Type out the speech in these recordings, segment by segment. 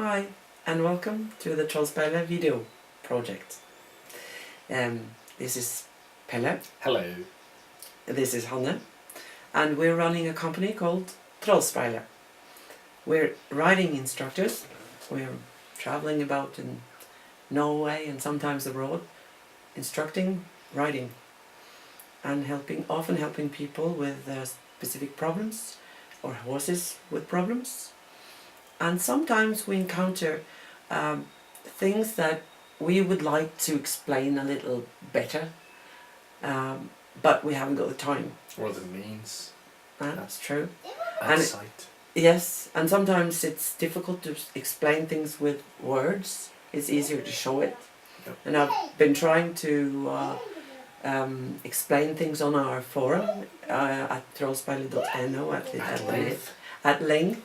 Hi, and welcome to the Trollspeilet video project. This is Pelle. Hello. This is Hanne. And we're running a company called Trollspeilet. We're riding instructors. We're traveling about in Norway and sometimes abroad, instructing riding and often helping people with specific problems or horses with problems. And sometimes we encounter things that we would like to explain a little better, but we haven't got the time. Or the means. That's true. And sight. Yes, and sometimes it's difficult to explain things with words. It's easier to show it. Yep. And I've been trying to explain things on our forum at trollspeilet.no at length.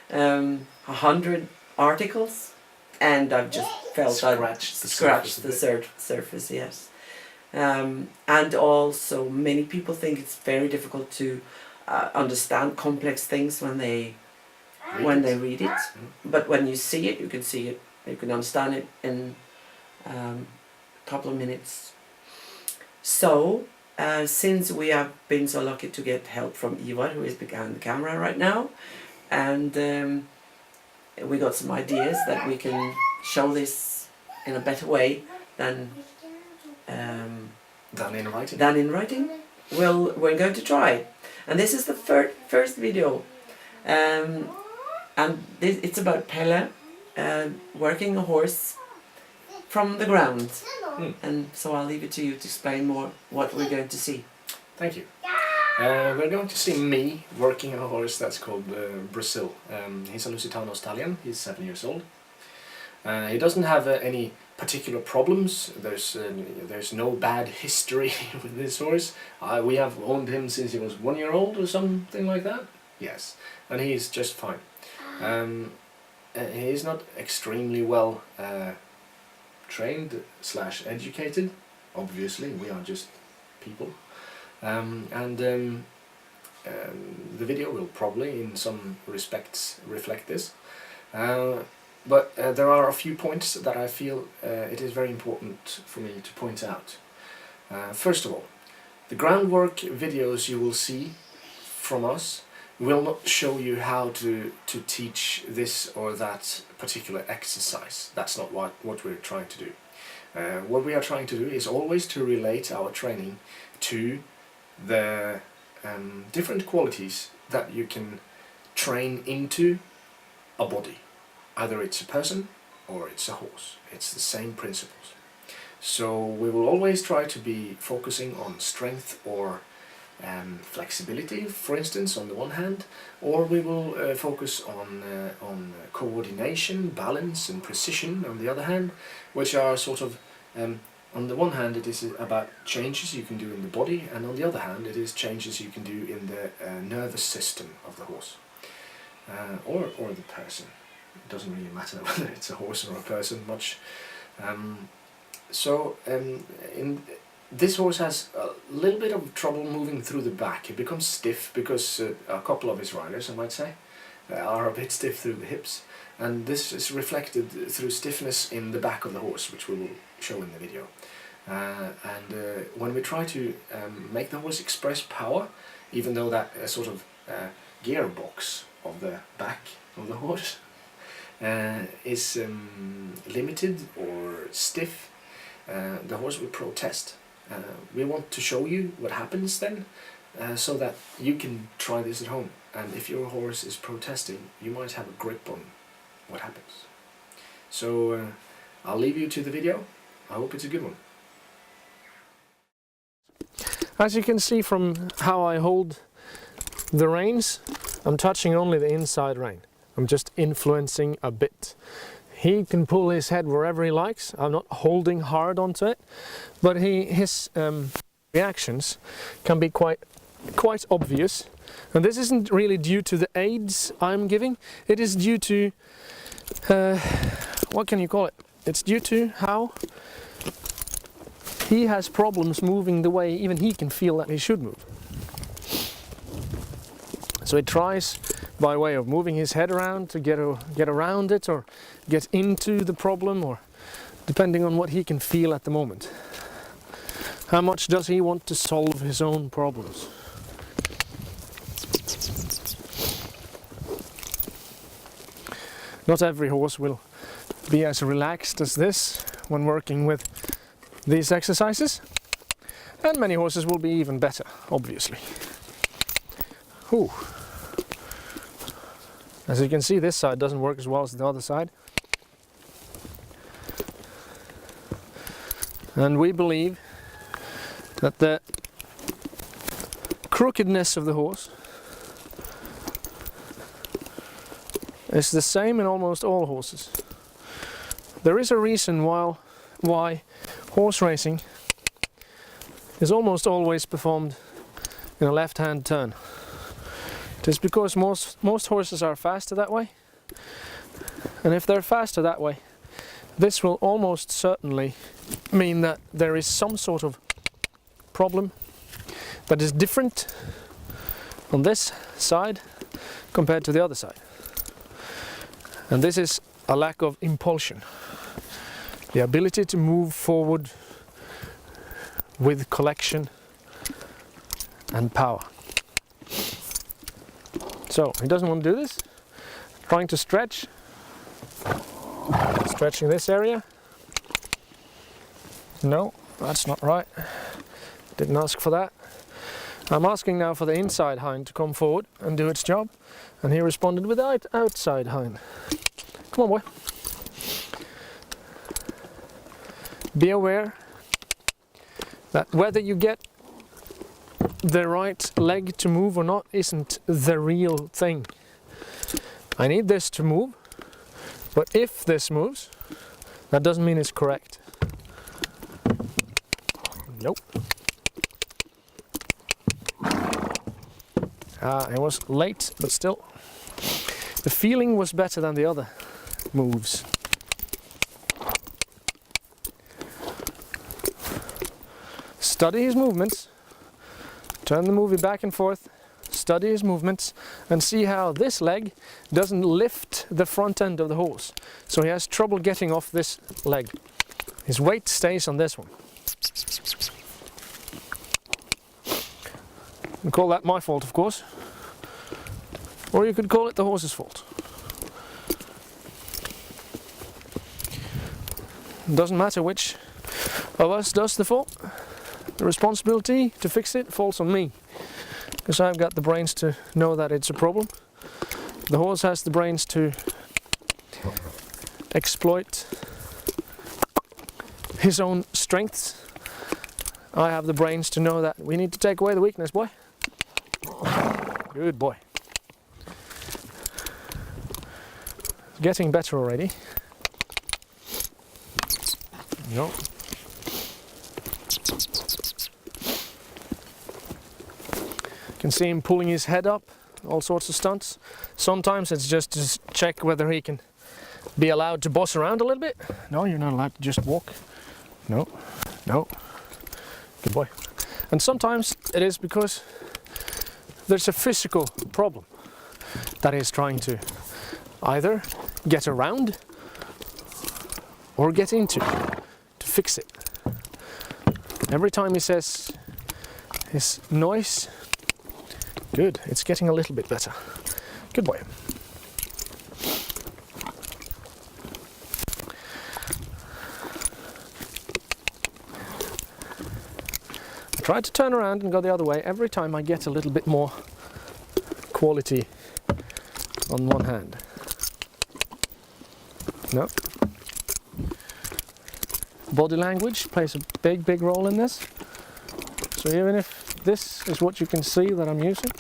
100 articles, and I've just felt I've scratched the surface, yes. And also many people think it's very difficult to understand complex things when they read it. But when you see it, you can see it, you can understand it in a couple of minutes. So since we have been so lucky to get help from Ivar, who is behind the camera right now, and we got some ideas that we can show this in a better way than in writing. We're going to try, and this is the first video, and it's about Pelle working a horse from the ground, and so I'll leave it to you to explain more what we're going to see. Thank you. We're going to see me working a horse that's called Brazil. He's a lusitano stallion. He's 7 years old. He doesn't have any particular problems. There's no bad history with this horse. We have owned him since he was 1 year old or something like that. Yes, and he's just fine. He's not extremely well trained / educated. Obviously, we are just people. The video will probably in some respects reflect this, but there are a few points that I feel it is very important for me to point out. First of all, the groundwork videos you will see from us will not show you how to teach this or that particular exercise. That's not what we're trying to do. What we are trying to do is always to relate our training to the different qualities that you can train into a body. Either it's a person or it's a horse. It's the same principles. So we will always try to be focusing on strength or flexibility, for instance, on the one hand, or we will focus on coordination, balance and precision on the other hand, which are sort of on the one hand it is about changes you can do in the body, and on the other hand it is changes you can do in the nervous system of the horse or the person. It doesn't really matter whether it's a horse or a person much. This horse has a little bit of trouble moving through the back. He becomes stiff because a couple of his riders, I might say, are a bit stiff through the hips, and this is reflected through stiffness in the back of the horse, which we will show in the video. When we try to make the horse express power, even though that sort of gearbox of the back of the horse is limited or stiff, the horse will protest. We want to show you what happens then, so that you can try this at home, and if your horse is protesting, you might have a grip on what happens. So I'll leave you to the video. I hope it's a good one. As you can see from how I hold the reins, I'm touching only the inside rein. I'm just influencing a bit. He can pull his head wherever he likes. I'm not holding hard onto it, but his reactions can be quite obvious. And this isn't really due to the aids I'm giving. It is due to what can you call it? It's due to how he has problems moving the way even he can feel that he should move. So he tries by way of moving his head around to get around it or get into the problem, or depending on what he can feel at the moment. How much does he want to solve his own problems? Not every horse will be as relaxed as this when working with these exercises, and many horses will be even better, obviously. Whew. As you can see, this side doesn't work as well as the other side. And we believe that the crookedness of the horse is the same in almost all horses. There is a reason why horse racing is almost always performed in a left-hand turn. It is because most horses are faster that way, and if they're faster that way, this will almost certainly mean that there is some sort of problem that is different on this side compared to the other side. And this is a lack of impulsion, the ability to move forward with collection and power. So he doesn't want to do this. Trying to stretch, stretching this area. No, that's not right. Didn't ask for that. I'm asking now for the inside hind to come forward and do its job, and he responded with the outside hind. Come on, boy. Be aware that whether you get the right leg to move or not isn't the real thing. I need this to move, but if this moves, that doesn't mean it's correct. Nope. It was late, but still, the feeling was better than the other moves. Study his movements, turn the movie back and forth, study his movements, and see how this leg doesn't lift the front end of the horse. So he has trouble getting off this leg. His weight stays on this one. You call that my fault, of course, or you could call it the horse's fault. Doesn't matter which of us does the fault. The responsibility to fix it falls on me, because I've got the brains to know that it's a problem. The horse has the brains to exploit his own strengths. I have the brains to know that we need to take away the weakness, boy. Good boy. Getting better already. No. You can see him pulling his head up, all sorts of stunts. Sometimes it's just to check whether he can be allowed to boss around a little bit. No, you're not allowed to just walk. No, no. Good boy. And sometimes it is because there's a physical problem that he's trying to either get around or get into to fix it. Every time he says his noise, good, it's getting a little bit better. Good boy. I try to turn around and go the other way every time I get a little bit more quality on one hand. No. Body language plays a big role in this. So even if this is what you can see that I'm using,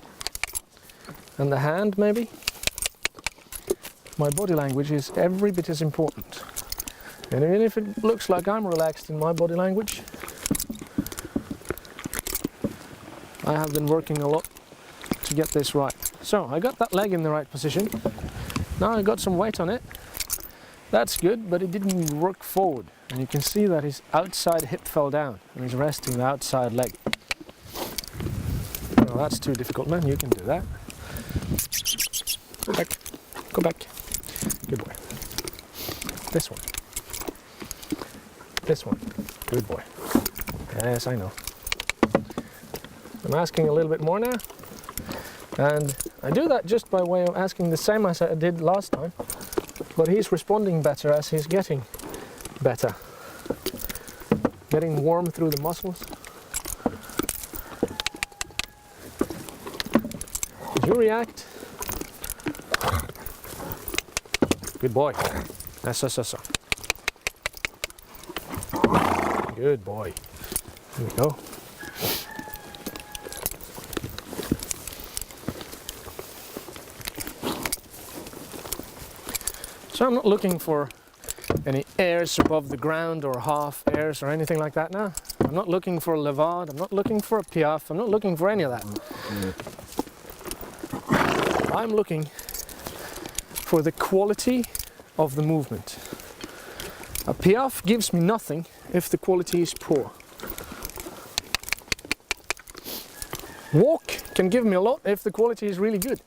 and the hand maybe, my body language is every bit as important. And even if it looks like I'm relaxed in my body language, I have been working a lot to get this right. So I got that leg in the right position. Now I got some weight on it. That's good, but it didn't work forward. And you can see that his outside hip fell down and he's resting the outside leg. Well, that's too difficult, man. You can do that. Go back. Go back. Good boy. This one. This one. Good boy. Yes, I know. I'm asking a little bit more now. And I do that just by way of asking the same as I did last time. But he's responding better as he's getting better. Getting warm through the muscles. Did you react? Good boy. So. Good boy. Here we go. So I'm not looking for any airs above the ground or half airs or anything like that now. I'm not looking for a levade, I'm not looking for a piaffe, I'm not looking for any of that. I'm looking for the quality of the movement. A piaffe gives me nothing if the quality is poor. Walk can give me a lot if the quality is really good.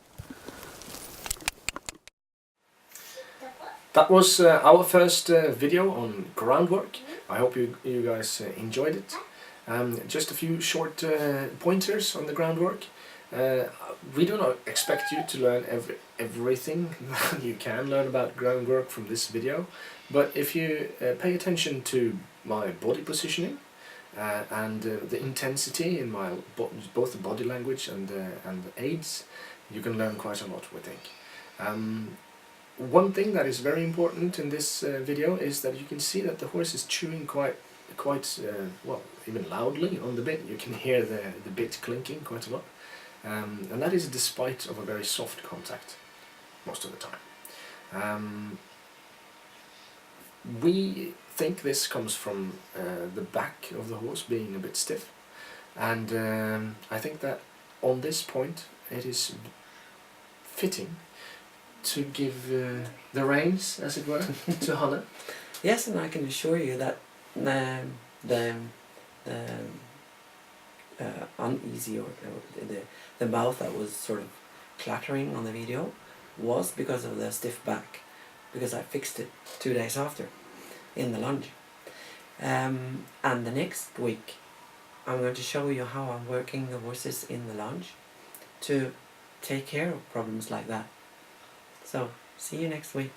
That was our first video on groundwork. I hope you guys enjoyed it. Just a few short pointers on the groundwork. We do not expect you to learn everything you can learn about groundwork from this video, but if you pay attention to my body positioning and the intensity in my both the body language and the aids, you can learn quite a lot, we think. One thing that is very important in this video is that you can see that the horse is chewing quite well, even loudly on the bit. You can hear the bit clinking quite a lot, and that is despite of a very soft contact most of the time. We think this comes from the back of the horse being a bit stiff, and I think that on this point it is fitting to give the reins, as it were, to Hanne. Yes, and I can assure you that the uneasy or the mouth that was sort of clattering on the video was because of the stiff back, because I fixed it 2 days after in the lunge. And the next week I'm going to show you how I'm working the horses in the lunge to take care of problems like that. So, see you next week.